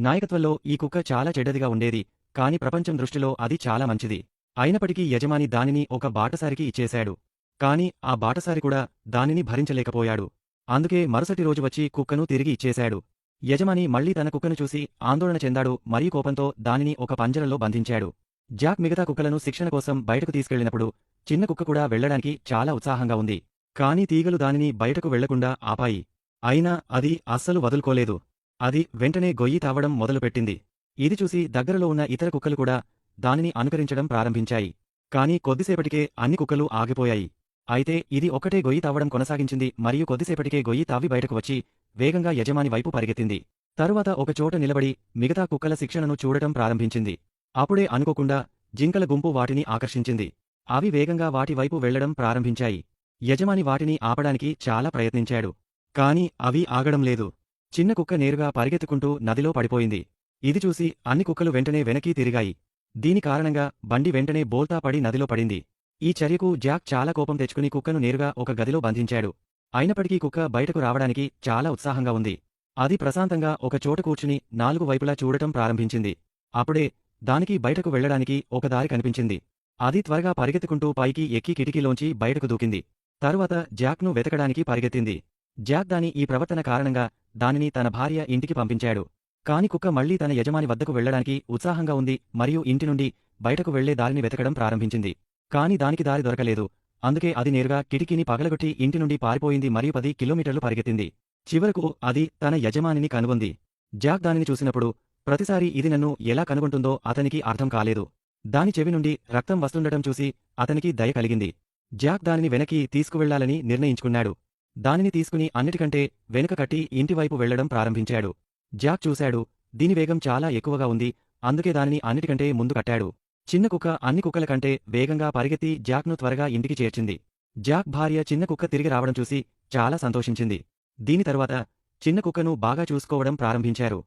నాయకత్వంలో ఈ కుక్క చాలా చెడ్డదిగా ఉండేది, కాని ప్రపంచం దృష్టిలో అది చాలా మంచిది. అయినప్పటికీ యజమాని దానిని ఒక బాటసారికి ఇచ్చేశాడు. కాని ఆ బాటసారి కూడా దానిని భరించలేకపోయాడు. అందుకే మరుసటి రోజు వచ్చి కుక్కను తిరిగి ఇచ్చేశాడు. యజమాని మళ్లీ తన కుక్కను చూసి ఆందోళన చెందాడు మరియు కోపంతో దానిని ఒక పంజరంలో బంధించాడు. జాక్ మిగతా కుక్కలను శిక్షణ కోసం బయటకు తీసుకెళ్లినప్పుడు చిన్న కుక్క కూడా వెళ్లడానికి చాలా ఉత్సాహంగా ఉంది. కాని తీగలు దానిని బయటకు వెళ్లకుండా ఆపాయి. అయినా అది అస్సలు వదులుకోలేదు. అది వెంటనే గొయ్యి తావడం మొదలుపెట్టింది. ఇది చూసి దగ్గరలో ఉన్న ఇతర కుక్కలు కూడా దానిని అనుకరించడం ప్రారంభించాయి. కాని కొద్దిసేపటికే అన్ని కుక్కలు ఆగిపోయాయి. అయితే ఇది ఒక్కటే గొయ్యి తావడం కొనసాగించింది మరియు కొద్దిసేపటికే గొయ్యి తావి బయటకు వచ్చి వేగంగా యజమాని వైపు పరిగెత్తింది. తరువాత ఒక చోట నిలబడి మిగతా కుక్కల శిక్షణను చూడటం ప్రారంభించింది. అప్పుడే అనుకోకుండా జింకల గుంపు వాటిని ఆకర్షించింది. అవి వేగంగా వాటి వైపు వెళ్లడం ప్రారంభించాయి. యజమాని వాటిని ఆపడానికి చాలా ప్రయత్నించాడు. కాని అవి ఆగడం లేదు. చిన్న కుక్క నేరుగా పరిగెత్తుకుంటూ నదిలో పడిపోయింది. ఇది చూసి అన్ని కుక్కలు వెంటనే వెనక్కి తిరిగాయి. దీని కారణంగా బండి వెంటనే బోల్తా పడి నదిలో పడింది. ఈ చర్యకు జాక్ చాలా కోపం తెచ్చుకుని కుక్కను నేరుగా ఒక గదిలో బంధించాడు. అయినప్పటికీ కుక్క బయటకు రావడానికి చాలా ఉత్సాహంగా ఉంది. అది ప్రశాంతంగా ఒక చోట కూర్చుని 4 వైపులా చూడటం ప్రారంభించింది. అప్పుడే దానికి బయటకు వెళ్లడానికి ఒక దారి కనిపించింది. అది త్వరగా పరిగెత్తుకుంటూ పైకి ఎక్కి కిటికీలోంచి బయటకు దూకింది. తరువాత జాక్ను వెతకడానికి పరిగెత్తింది. జాక్ దాని ఈ ప్రవర్తన కారణంగా దానిని తన భార్య ఇంటికి పంపించాడు. కాని కుక్క మళ్లీ తన యజమాని వద్దకు వెళ్లడానికి ఉత్సాహంగా ఉంది మరియు ఇంటి నుండి బయటకు వెళ్లే దారిని వెతకడం ప్రారంభించింది. కాని దానికి దారి దొరకలేదు. అందుకే అది నేరుగా కిటికీని పగలగొట్టి ఇంటి నుండి పారిపోయింది మరియు 10 కిలోమీటర్లు పరిగెత్తింది. చివరకు అది తన యజమానిని కనుగొంది. జాక్ దానిని చూసినప్పుడు ప్రతిసారీ ఇది నన్ను ఎలా కనుగొంటుందో అతనికి అర్థం కాలేదు. దాని చెవి నుండి రక్తం వస్తుండటం చూసి అతనికి దయ కలిగింది. జాక్ దానిని వెనక్కి తీసుకువెళ్లాలని నిర్ణయించుకున్నాడు. దానిని తీసుకుని అన్నిటికంటే వెనుక కట్టి ఇంటివైపు వెళ్లడం ప్రారంభించాడు. జాక్ చూశాడు, దీని వేగం చాలా ఎక్కువగా ఉంది, అందుకే దానిని అన్నిటికంటే ముందు కట్టాడు. చిన్న కుక్క అన్ని కుక్కల కంటే వేగంగా పరిగెత్తి జాక్ను త్వరగా ఇంటికి చేర్చింది. జాక్ భార్య చిన్న కుక్క తిరిగి రావడం చూసి చాలా సంతోషించింది. దీని తరువాత చిన్న కుక్కను బాగా చూసుకోవడం ప్రారంభించారు.